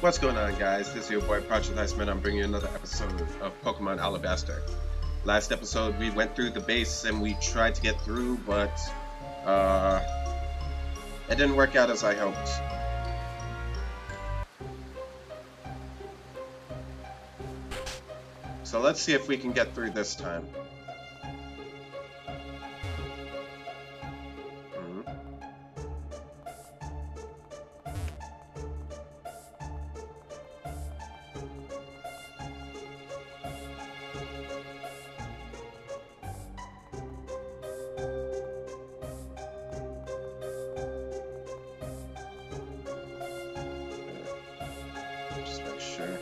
What's going on, guys? This is your boy ProjectIceman. I'm bringing you another episode of Pokemon Alabaster. Last episode we went through the base and we tried to get through, but it didn't work out as I hoped. So let's see if we can get through this time. Just make sure.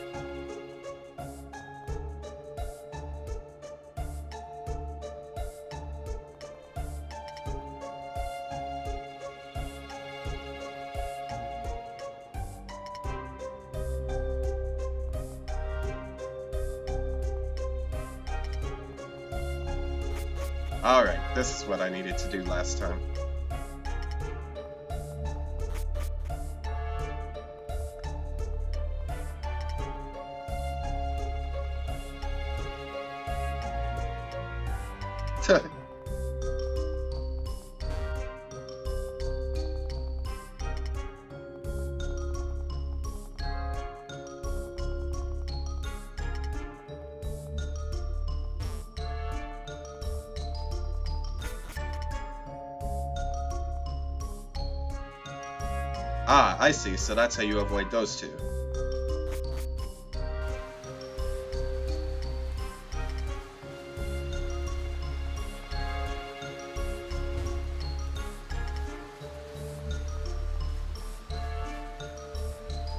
Alright, this is what I needed to do last time. Ah, I see. So that's how you avoid those two.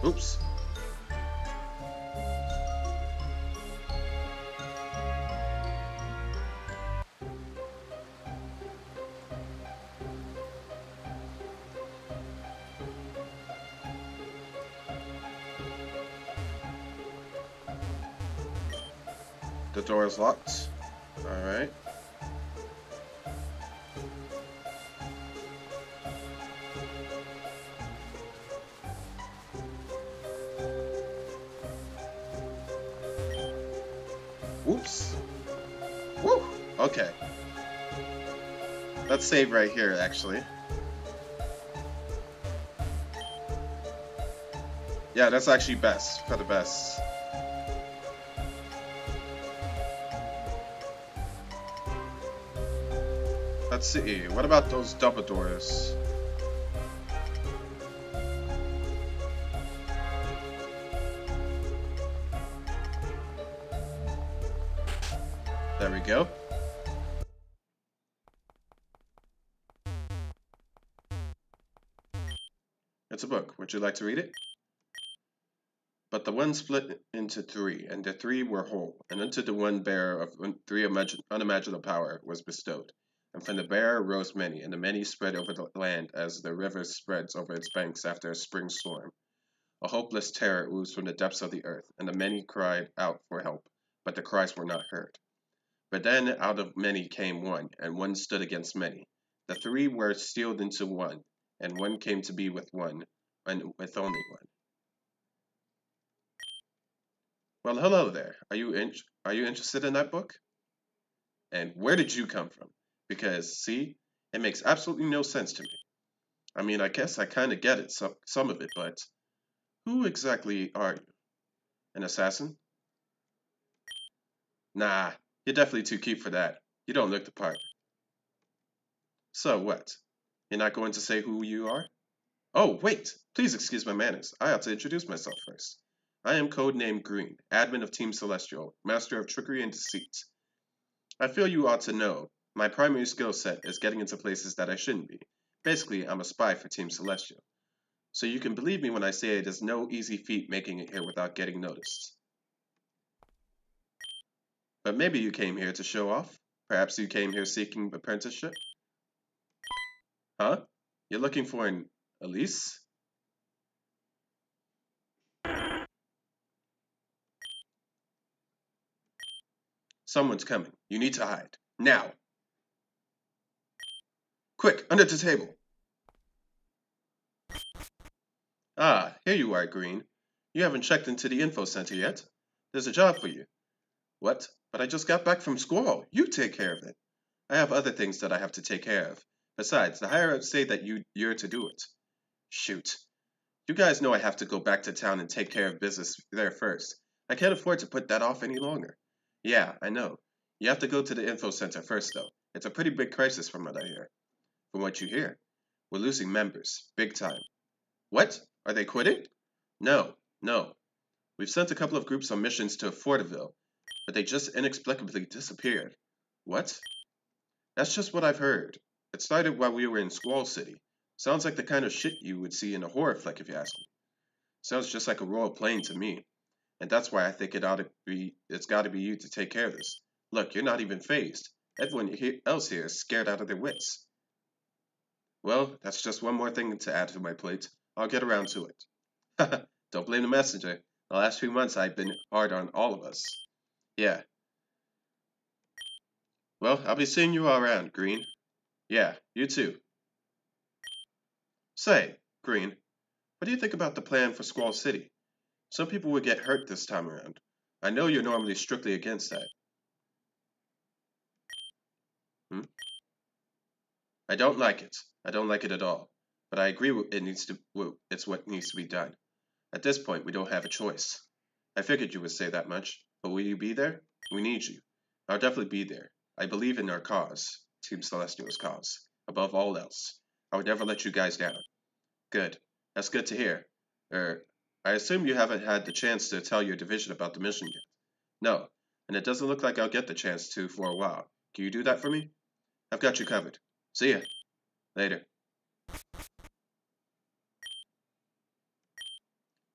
Oops. The door is locked. Alright. Oops. Woo! Okay. Let's save right here, actually. Yeah, that's actually best. For the best. Let's see, what about those double doors? There we go. It's a book. Would you like to read it? But the one split into three, and the three were whole, and unto the one bearer of three unimaginable power was bestowed. And from the bear rose many, and the many spread over the land as the river spreads over its banks after a spring storm. A hopeless terror oozed from the depths of the earth, and the many cried out for help, but the cries were not heard. But then out of many came one, and one stood against many. The three were sealed into one, and one came to be with one, and with only one. Well, hello there. Are you interested in that book? And where did you come from? Because, see, it makes absolutely no sense to me. I mean, I guess I kind of get it, some of it, but who exactly are you? An assassin? Nah, you're definitely too cute for that. You don't look the part. So what? You're not going to say who you are? Oh, wait! Please excuse my manners. I ought to introduce myself first. I am codenamed Green, admin of Team Celestial, master of trickery and deceit. I feel you ought to know. My primary skill set is getting into places that I shouldn't be. Basically, I'm a spy for Team Celestial. So you can believe me when I say it is no easy feat making it here without getting noticed. But maybe you came here to show off? Perhaps you came here seeking apprenticeship? Huh? You're looking for an Elise? Someone's coming. You need to hide. Now! Quick, under the table! Ah, here you are, Green. You haven't checked into the info center yet. There's a job for you. What? But I just got back from Squall. You take care of it. I have other things that I have to take care of. Besides, the higher-ups say that you're to do it. Shoot. You guys know I have to go back to town and take care of business there first. I can't afford to put that off any longer. Yeah, I know. You have to go to the info center first, though. It's a pretty big crisis from what I hear. From what you hear, we're losing members. Big time. What? Are they quitting? No, no. We've sent a couple of groups on missions to Forteville, but they just inexplicably disappeared. What? That's just what I've heard. It started while we were in Squall City. Sounds like the kind of shit you would see in a horror flick if you ask me. Sounds just like a royal plane to me. And that's why I think it's gotta be you to take care of this. Look, you're not even phased. Everyone else here is scared out of their wits. Well, that's just one more thing to add to my plate. I'll get around to it. Don't blame the messenger. The last few months I've been hard on all of us. Yeah. Well, I'll be seeing you all around, Green. Yeah, you too. Say, Green, what do you think about the plan for Squall City? Some people would get hurt this time around. I know you're normally strictly against that. Hmm? I don't like it. I don't like it at all. But I agree it's what needs to be done. At this point, we don't have a choice. I figured you would say that much. But will you be there? We need you. I'll definitely be there. I believe in our cause, Team Celestial's cause, above all else. I would never let you guys down. Good. That's good to hear. I assume you haven't had the chance to tell your division about the mission yet. No, and it doesn't look like I'll get the chance to for a while. Can you do that for me? I've got you covered. See ya. Later.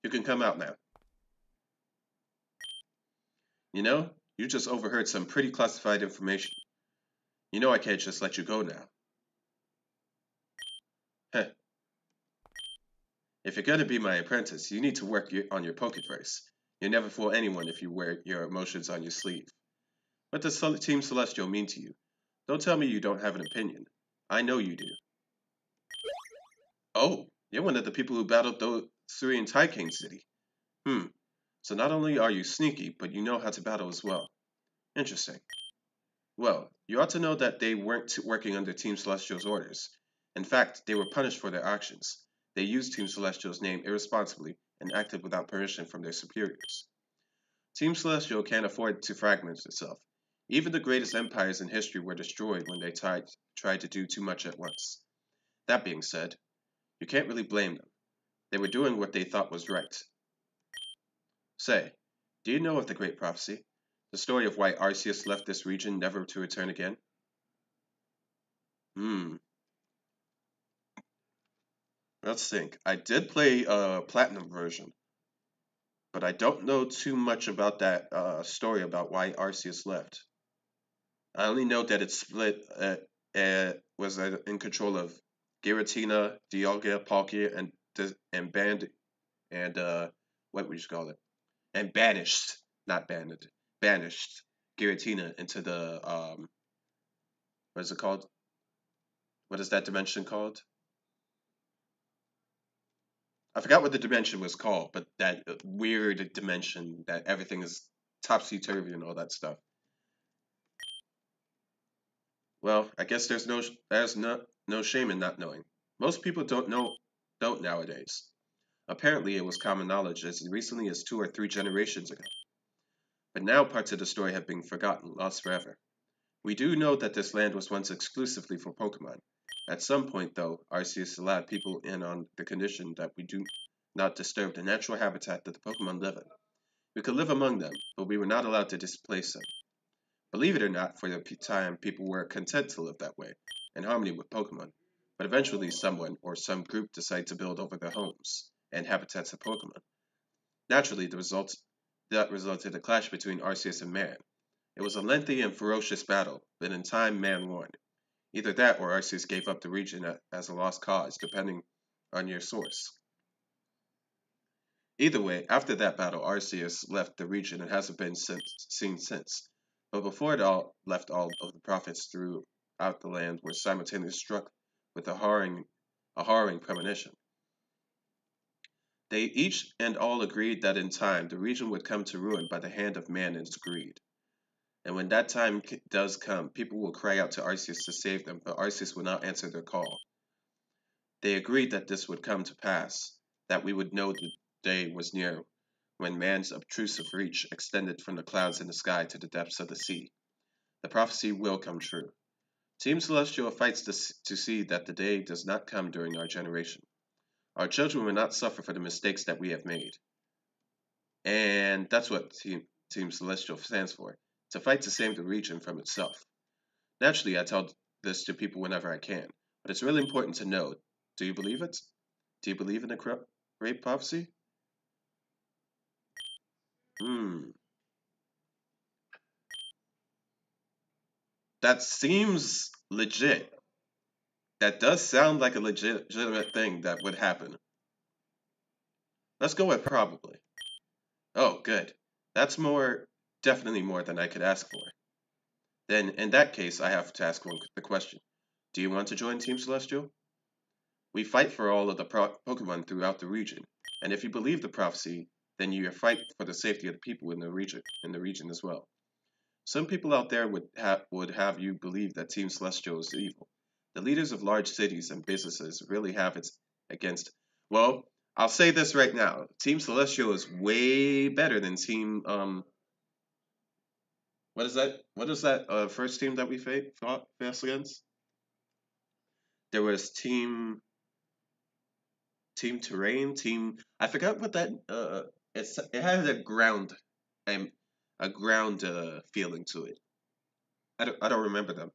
You can come out now. You know, you just overheard some pretty classified information. You know I can't just let you go now. Heh. If you're gonna be my apprentice, you need to work on your poker face. You never fool anyone if you wear your emotions on your sleeve. What does Team Celestial mean to you? Don't tell me you don't have an opinion. I know you do. Oh, you're one of the people who battled those three in Taikane City. So not only are you sneaky, but you know how to battle as well. Interesting. Well, you ought to know that they weren't working under Team Celestial's orders. In fact, they were punished for their actions. They used Team Celestial's name irresponsibly and acted without permission from their superiors. Team Celestial can't afford to fragment itself. Even the greatest empires in history were destroyed when they tried to do too much at once. That being said, you can't really blame them. They were doing what they thought was right. Say, do you know of the Great Prophecy? The story of why Arceus left this region never to return again? Let's think. I did play a Platinum version, but I don't know too much about that story about why Arceus left. I only know that it split, was in control of Giratina, Dialga, Palkia, and Band, and what would you call it? And banished, not banned, banished Giratina into the what is it called? What is that dimension called? I forgot what the dimension was called, but that weird dimension that everything is topsy-turvy and all that stuff. Well, I guess there's no shame in not knowing. Most people don't nowadays. Apparently, it was common knowledge as recently as 2 or 3 generations ago. But now parts of the story have been forgotten, lost forever. We do know that this land was once exclusively for Pokemon. At some point, though, Arceus allowed people in on the condition that we do not disturb the natural habitat that the Pokemon live in. We could live among them, but we were not allowed to displace them. Believe it or not, for the time, people were content to live that way, in harmony with Pokemon. But eventually someone or some group decided to build over their homes and habitats of Pokemon. Naturally, that resulted in a clash between Arceus and man. It was a lengthy and ferocious battle, but in time man won. Either that or Arceus gave up the region as a lost cause, depending on your source. Either way, after that battle, Arceus left the region and hasn't been seen since. But before it all left, all of the prophets throughout the land were simultaneously struck with a harrowing premonition. They each and all agreed that in time the region would come to ruin by the hand of man and its greed. And when that time does come, people will cry out to Arceus to save them, but Arceus will not answer their call. They agreed that this would come to pass, that we would know the day was near when man's obtrusive reach extended from the clouds in the sky to the depths of the sea. The prophecy will come true. Team Celestial fights to see that the day does not come during our generation. Our children will not suffer for the mistakes that we have made. And that's what Team Celestial stands for, to fight to save the region from itself. Naturally, I tell this to people whenever I can, but it's really important to know. Do you believe it? Do you believe in the great prophecy? That seems legit. That does sound like a legitimate thing that would happen. Let's go with probably. Oh, good. That's definitely more than I could ask for. Then, in that case, I have to ask the question. Do you want to join Team Celestial? We fight for all of the Pokemon throughout the region, and if you believe the prophecy, then you fight for the safety of the people in the region as well. Some people out there would have you believe that Team Celestial is evil. The leaders of large cities and businesses really have it against. Well, I'll say this right now: Team Celestial is way better than Team What is that? What is that first team that we fought against? There was Team Terrain, I forgot what that it has a ground feeling to it. I don't remember them.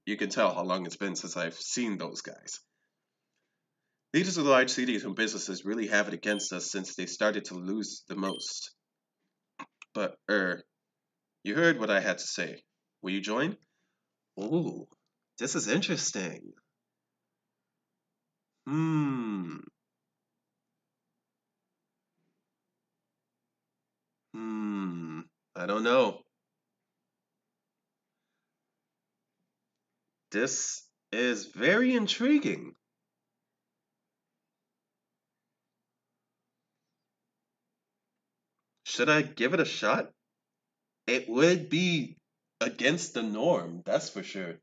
You can tell how long it's been since I've seen those guys. Leaders of large cities and businesses really have it against us since they started to lose the most. But you heard what I had to say. Will you join? Ooh, this is interesting. I don't know. This is very intriguing. Should I give it a shot? It would be against the norm, that's for sure.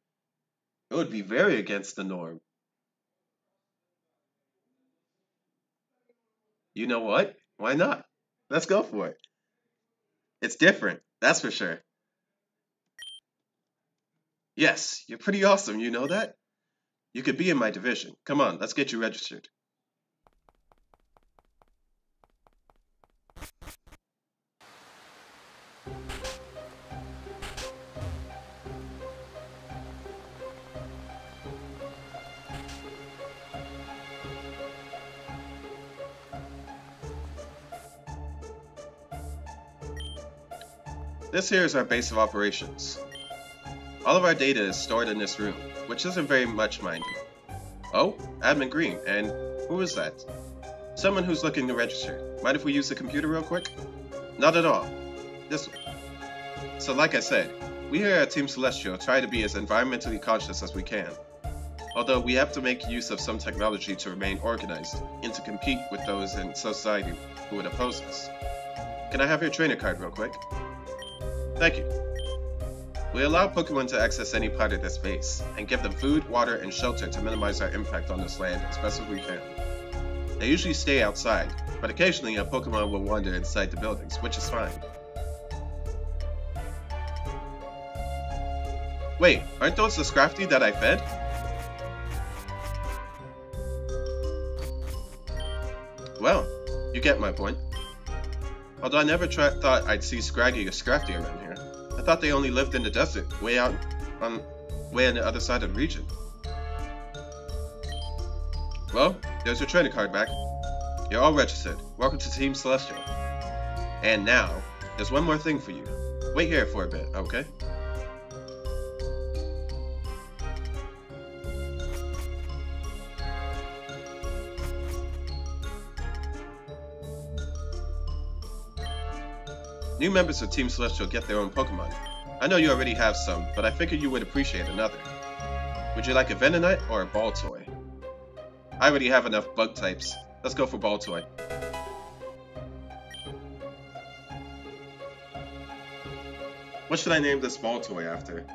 It would be very against the norm. You know what? Why not? Let's go for it. It's different, that's for sure. Yes, you're pretty awesome, you know that? You could be in my division. Come on, let's get you registered. This here is our base of operations. All of our data is stored in this room, which isn't very much, mind you. Oh, Admin Green, and who is that? Someone who's looking to register. Mind if we use the computer real quick? Not at all. This one. So like I said, we here at Team Celestial try to be as environmentally conscious as we can. Although we have to make use of some technology to remain organized and to compete with those in society who would oppose us. Can I have your trainer card real quick? Thank you. We allow Pokemon to access any part of this base, and give them food, water, and shelter to minimize our impact on this land as best as we can. They usually stay outside, but occasionally a Pokemon will wander inside the buildings, which is fine. Wait, aren't those the Scrafty that I fed? Well, you get my point. Although I never thought I'd see Scraggy or Scrafty around here. I thought they only lived in the desert, way on the other side of the region. Well, there's your trainer card back. You're all registered. Welcome to Team Celestial. And now, there's one more thing for you. Wait here for a bit, okay? New members of Team Celestial get their own Pokemon. I know you already have some, but I figured you would appreciate another. Would you like a Venonite or a Ball Toy? I already have enough bug types Let's go for ball toy. What should I name this ball toy after?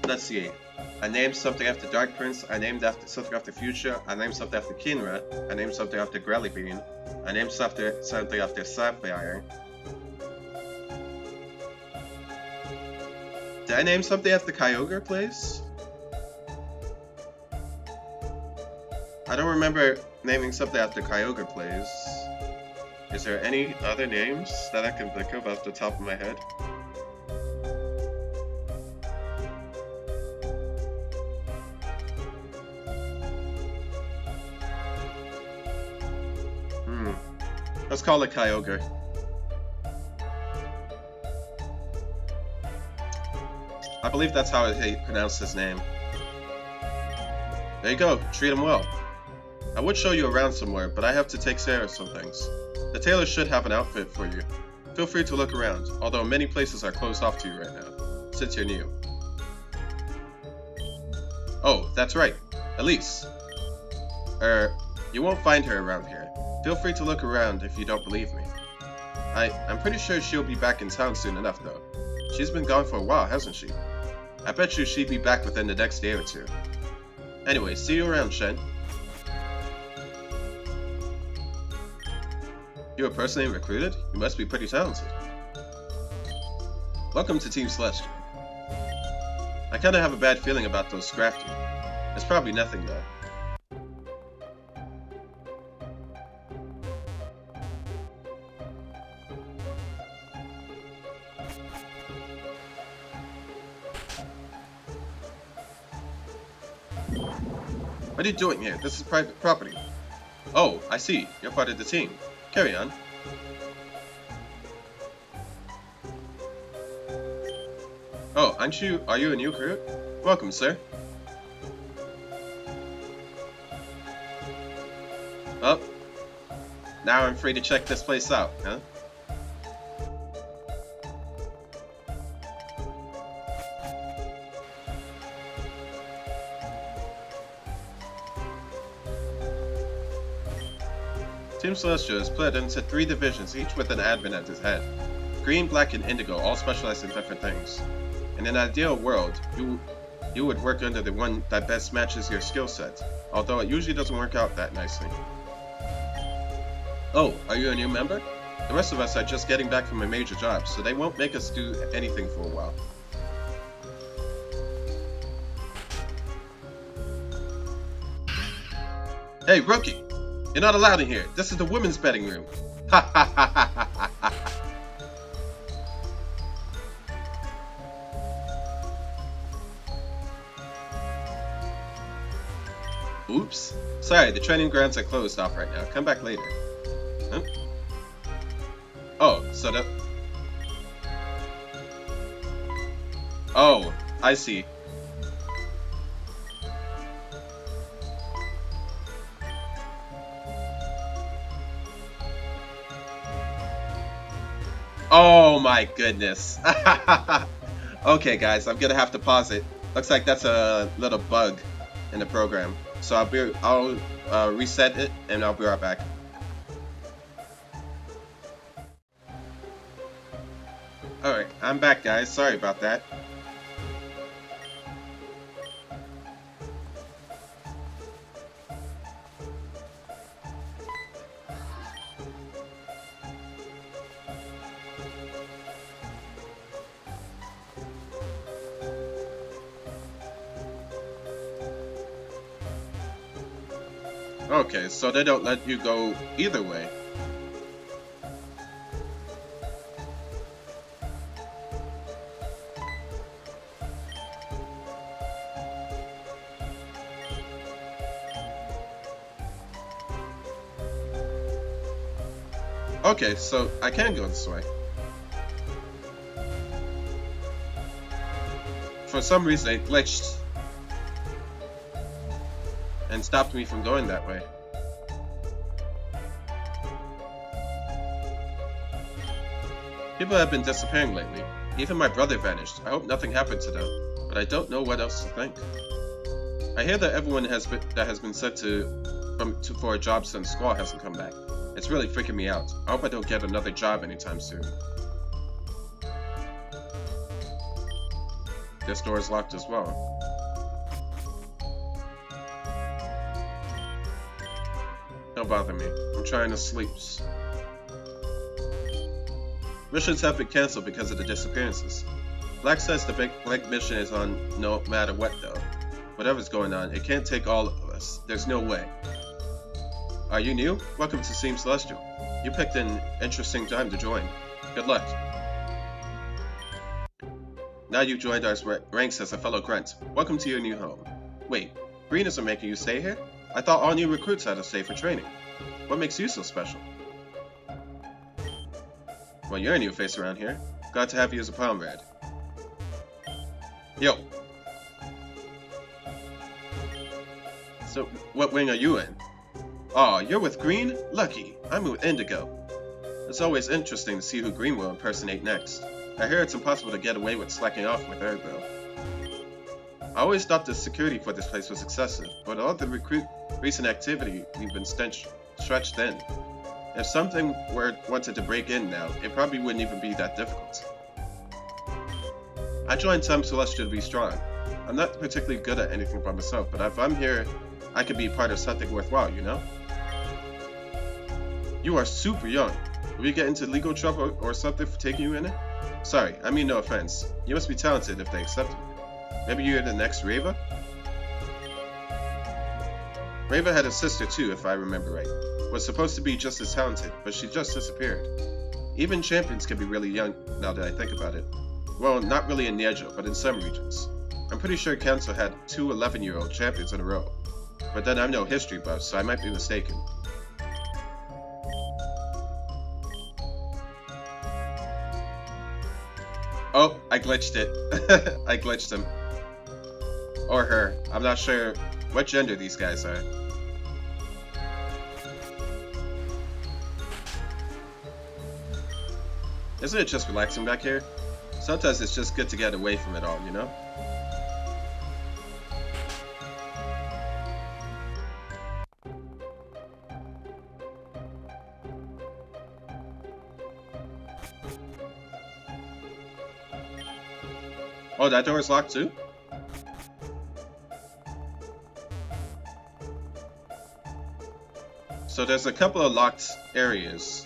Let's see. I named something after Dark Prince. I named something after Fuchsia. I named something after Kinra. I named something after Grelly Bean. I named something after Sapphire. Did I name something after Kyogre place? I don't remember naming something after Kyogre place. Is there any other names that I can think of off the top of my head? Let's call it Kyogre. I believe that's how he pronounced his name. There you go, treat him well. I would show you around somewhere, but I have to take care of some things. The tailor should have an outfit for you. Feel free to look around, although many places are closed off to you right now, since you're new. Oh, that's right, Elise. You won't find her around here. Feel free to look around if you don't believe me. I'm pretty sure she'll be back in town soon enough, though. She's been gone for a while, hasn't she? I bet you she'd be back within the next day or two. Anyway, see you around, Shen. You were personally recruited? You must be pretty talented. Welcome to Team Celestial. I kinda have a bad feeling about those Scrafty. It's probably nothing, though. What are you doing here? This is private property. Oh, I see. You're part of the team. Carry on. Oh, are you a new recruit? Welcome, sir. Well, now I'm free to check this place out, huh? Team Celestial is split into 3 divisions, each with an admin at its head. Green, Black, and Indigo all specialize in different things. In an ideal world, you would work under the one that best matches your skill set, although it usually doesn't work out that nicely. Oh, are you a new member? The rest of us are just getting back from a major job, so they won't make us do anything for a while. Hey, rookie! You're not allowed in here. This is the women's betting room. Ha ha ha ha ha ha ha. Oops. Sorry, the training grounds are closed off right now. Come back later. Huh? Oh, so that... Oh, I see. Oh my goodness. Okay guys, I'm gonna have to pause it. Looks like that's a little bug in the program. So I'll reset it and I'll be right back. Alright, I'm back guys. Sorry about that. Okay, so they don't let you go either way. Okay, so I can go this way. For some reason it glitched and stopped me from going that way. People have been disappearing lately. Even my brother vanished. I hope nothing happened to them, but I don't know what else to think. I hear that everyone that has been sent for a job since Squall hasn't come back. It's really freaking me out. I hope I don't get another job anytime soon. This door is locked as well. Don't bother me. I'm trying to sleep. Missions have been cancelled because of the disappearances. Black says the big blank mission is on no matter what though. Whatever's going on, it can't take all of us. There's no way. Are you new? Welcome to Team Celestial. You picked an interesting time to join. Good luck. Now you've joined our ranks as a fellow grunt. Welcome to your new home. Wait, Green isn't making you stay here? I thought all new recruits had to stay for training. What makes you so special? Well, you're a new face around here. Glad to have you as a comrade. Yo. So, what wing are you in? Aw, you're with Green? Lucky. I'm with Indigo. It's always interesting to see who Green will impersonate next. I hear it's impossible to get away with slacking off with her, though. I always thought the security for this place was excessive, but all the recent activity we've been stretched thin. If something wanted to break in now, it probably wouldn't even be that difficult. I joined Team Celestial to be strong. I'm not particularly good at anything by myself, but if I'm here, I could be part of something worthwhile, you know? You are super young. Will you get into legal trouble or something for taking you in it? Sorry, I mean no offense. You must be talented if they accept you. Maybe you're the next Reva? Reva had a sister too, if I remember right. Was supposed to be just as talented, but she just disappeared. Even champions can be really young, now that I think about it. Well, not really in Niejo, but in some regions. I'm pretty sure Kanto had 2 11-year-old champions in a row. But then I'm no history buff, so I might be mistaken. Oh, I glitched it. I glitched him. Or her. I'm not sure what gender these guys are. Isn't it just relaxing back here? Sometimes it's just good to get away from it all, you know? Oh, that door is locked too? So there's a couple of locked areas.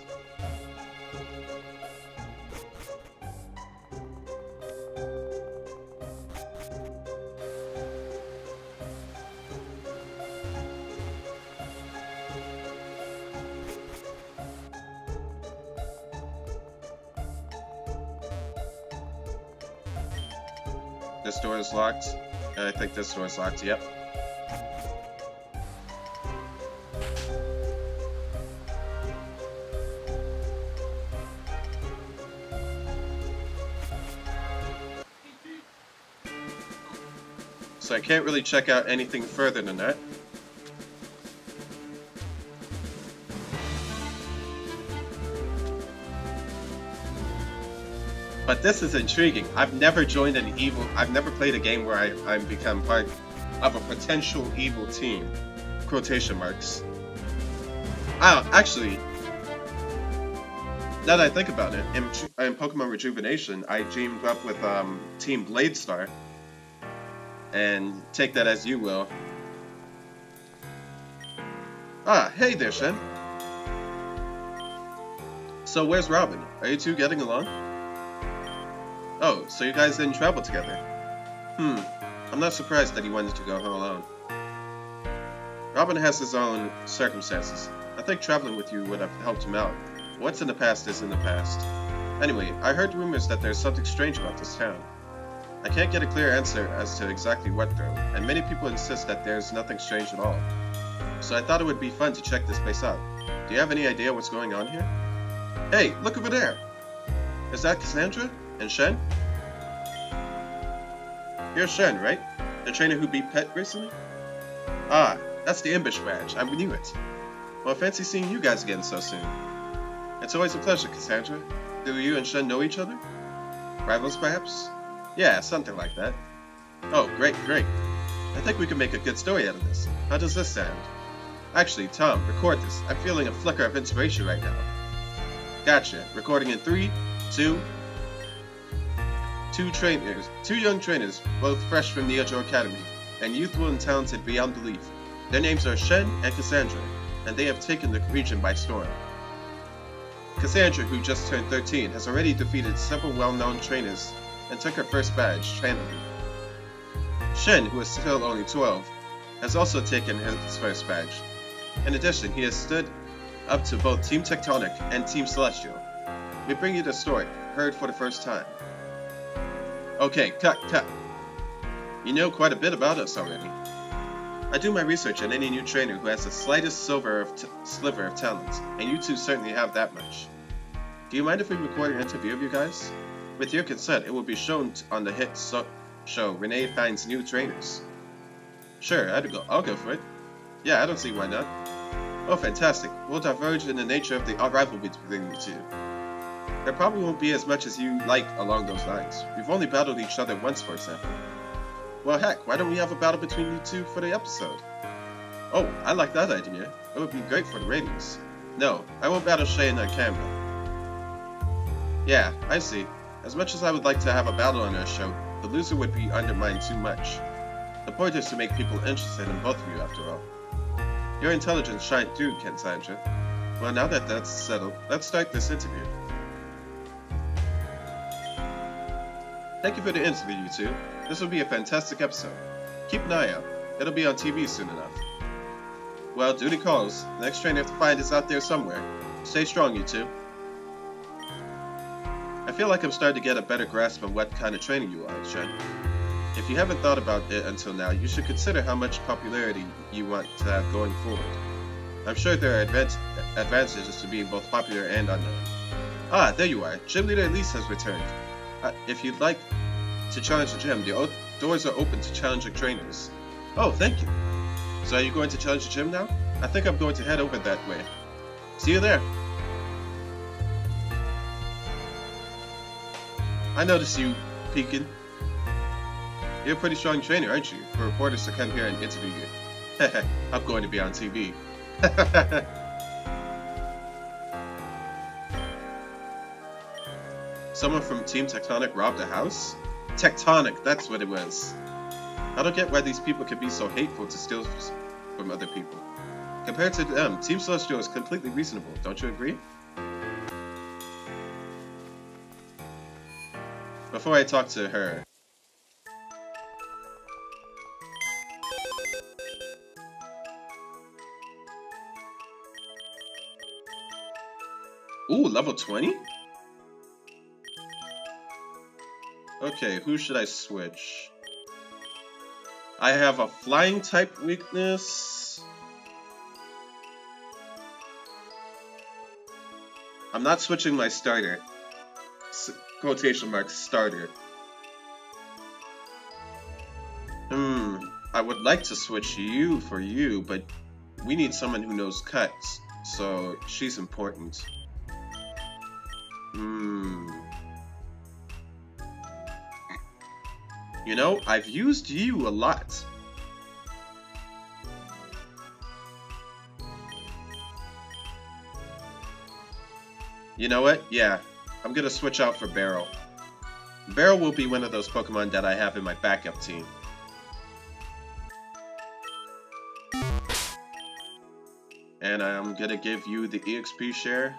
This door is locked, and I think this door is locked, yep. So I can't really check out anything further than that. But this is intriguing. I've never played a game where I've become part of a potential evil team. Quotation marks. Actually, now that I think about it, in Pokemon Rejuvenation, I teamed up with Team Bladestar. And take that as you will. Ah, hey there, Shen. So where's Robin? Are you two getting along? Oh, so you guys didn't travel together? I'm not surprised that he wanted to go home alone. Robin has his own circumstances. I think traveling with you would have helped him out. What's in the past is in the past. Anyway, I heard rumors that there's something strange about this town. I can't get a clear answer as to exactly what though, and many people insist that there's nothing strange at all. So I thought it would be fun to check this place out. Do you have any idea what's going on here? Hey, look over there! Is that Cassandra? And Shen? You're Shen, right? The trainer who beat Pet recently? Ah, that's the Ambush badge. I knew it. Well, fancy seeing you guys again so soon. It's always a pleasure, Cassandra. Do you and Shen know each other? Rivals, perhaps? Yeah, something like that. Oh, great, great. I think we can make a good story out of this. How does this sound? Actually, Tom, record this. I'm feeling a flicker of inspiration right now. Gotcha. Recording in 3, 2... Two young trainers, both fresh from the Neojo Academy, and youthful and talented beyond belief. Their names are Shen and Cassandra, and they have taken the region by storm. Cassandra, who just turned 13, has already defeated several well-known trainers and took her first badge, handily. Shen, who is still only 12, has also taken his first badge. In addition, he has stood up to both Team Tectonic and Team Celestial. We bring you the story, heard for the first time. Okay, cut. You know quite a bit about us already. I do my research on any new trainer who has the slightest sliver of talent, and you two certainly have that much. Do you mind if we record an interview of you guys? With your consent, it will be shown on the hit show Renee Finds New Trainers. Sure, I'll go for it. Yeah, I don't see why not. Oh, fantastic. We'll diverge in the nature of the rivalry between you two. There probably won't be as much as you like along those lines. We've only battled each other once, for example. Well, heck, why don't we have a battle between you two for the episode? Oh, I like that idea. It would be great for the ratings. No, I won't battle Shane on camera. Yeah, I see. As much as I would like to have a battle on our show, the loser would be undermined too much. The point is to make people interested in both of you, after all. Your intelligence shined through, Cassandra. Well, now that that's settled, let's start this interview. Thank you for the interview, you two. This will be a fantastic episode. Keep an eye out. It'll be on TV soon enough. Well, duty calls. The next trainer to find is out there somewhere. Stay strong, you two. I feel like I'm starting to get a better grasp on what kind of trainer you are, Shen. If you haven't thought about it until now, you should consider how much popularity you want to have going forward. I'm sure there are advantages to being both popular and unknown. Ah, there you are. Gym Leader Elise has returned. If you'd like to challenge the gym, the doors are open to challenging trainers. Oh, thank you. So are you going to challenge the gym now? I think I'm going to head over that way. See you there. I noticed you peeking. You're a pretty strong trainer, aren't you? For reporters to come here and interview you. I'm going to be on TV. Someone from Team Tectonic robbed a house? Tectonic, that's what it was. I don't get why these people can be so hateful to steal from other people. Compared to them, Team Celestial is completely reasonable, don't you agree? Before I talk to her... Ooh, level 20? Okay, who should I switch? I have a flying type weakness. I'm not switching my starter. Quotation marks, starter. I would like to switch you for you, but we need someone who knows cuts, so she's important. You know, I've used you a lot. You know what? Yeah, I'm gonna switch out for Barrel. Barrel will be one of those Pokemon that I have in my backup team. And I'm gonna give you the EXP share.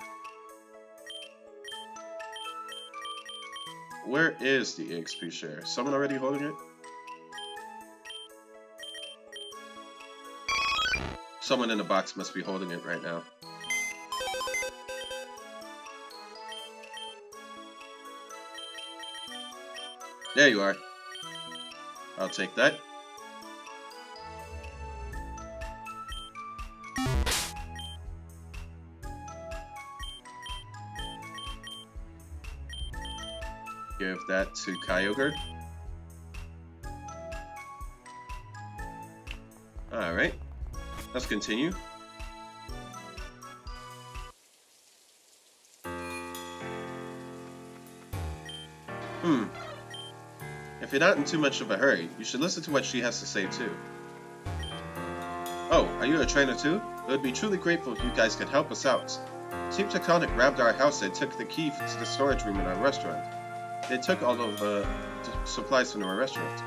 Where is the EXP share? Someone already holding it? Someone in the box must be holding it right now. There you are. I'll take that. Give that to Kyogre. Alright. Let's continue. If you're not in too much of a hurry, you should listen to what she has to say too. Oh, are you a trainer too? It would be truly grateful if you guys could help us out. Team Tectonic grabbed our house and took the key to the storage room in our restaurant. They took all of the supplies from our restaurant.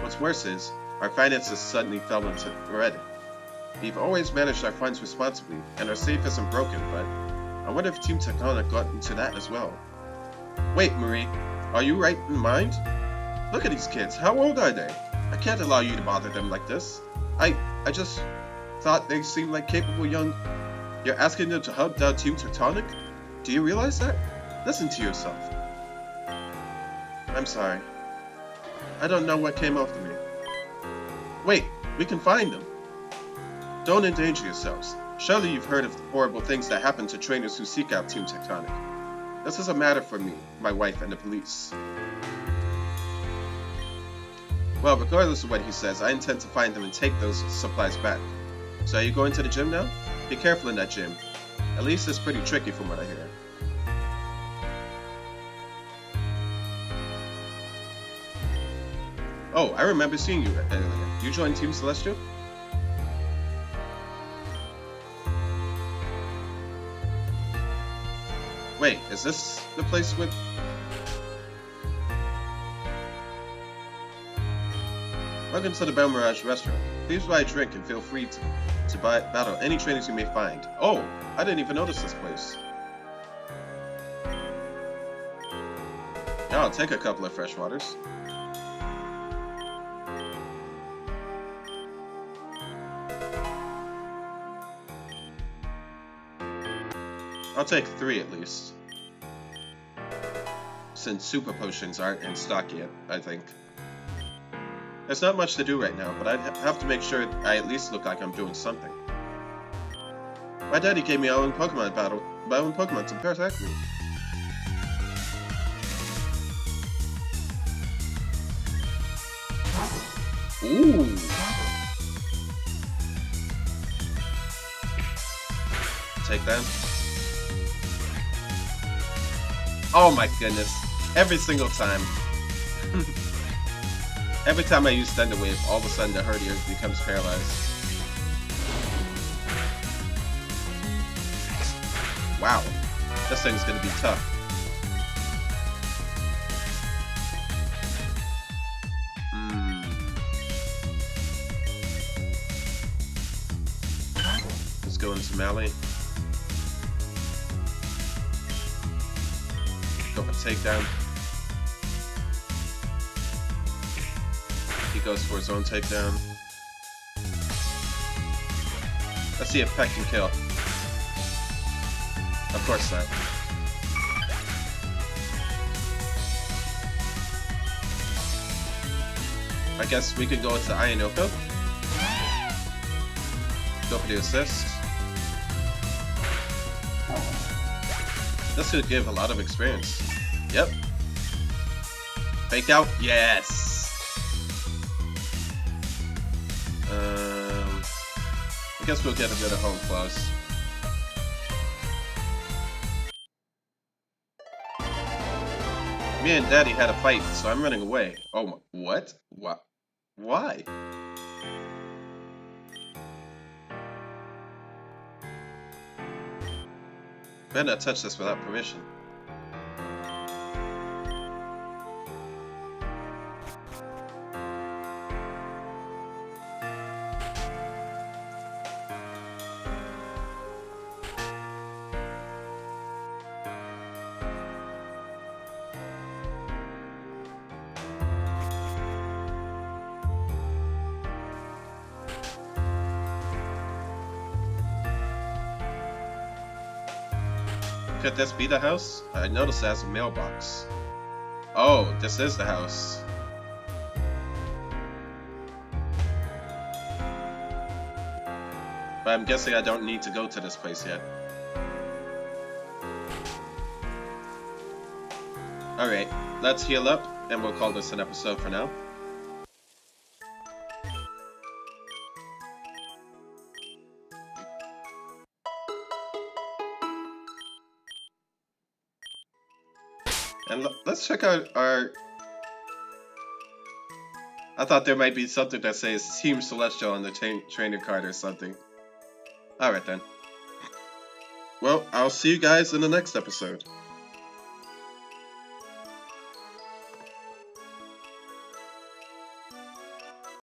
What's worse is, our finances suddenly fell into red. We've always managed our funds responsibly, and our safe isn't broken, but I wonder if Team Tectonic got into that as well. Wait, Marie, are you right in mind? Look at these kids, how old are they? I can't allow you to bother them like this. I just thought they seemed like capable young... You're asking them to hunt down Team Tectonic? Do you realize that? Listen to yourself. I'm sorry. I don't know what came over me. Wait, we can find them. Don't endanger yourselves. Surely you've heard of the horrible things that happen to trainers who seek out Team Tectonic. This is a matter for me, my wife, and the police. Well, regardless of what he says, I intend to find them and take those supplies back. So are you going to the gym now? Be careful in that gym. At least it's pretty tricky from what I hear. Oh, I remember seeing you earlier. You joined Team Celestial? Wait, is this the place with... Welcome to the Bell Mirage restaurant. Please buy a drink and feel free to battle any trainers you may find. Oh, I didn't even notice this place. Yeah, I'll take a couple of fresh waters. I'll take 3 at least. Since super potions aren't in stock yet, I think. There's not much to do right now, but I have to make sure I at least look like I'm doing something. My daddy gave me my own Pokemon to protect me. Ooh! Take that. Oh my goodness. Every single time. Every time I use Thunder Wave, all of a sudden the Herdier becomes paralyzed. Wow. This thing's gonna be tough. Let's go into Mally. Go for takedown. He goes for his own takedown. Let's see if Peck can kill. Of course not. I guess we could go into Ayanoka. Go for the assist. This could give a lot of experience. Yep. Fake out? Yes! I guess we'll get a bit of home claws. Me and Daddy had a fight, so I'm running away. Oh my, what? What? Why? Better not touch this without permission. Could this be the house? I noticed it has a mailbox. Oh, this is the house. But I'm guessing I don't need to go to this place yet. Alright, let's heal up, and we'll call this an episode for now. And let's check out our I thought there might be something that says Team Celestial on the trainer card or something. Alright then. Well, I'll see you guys in the next episode.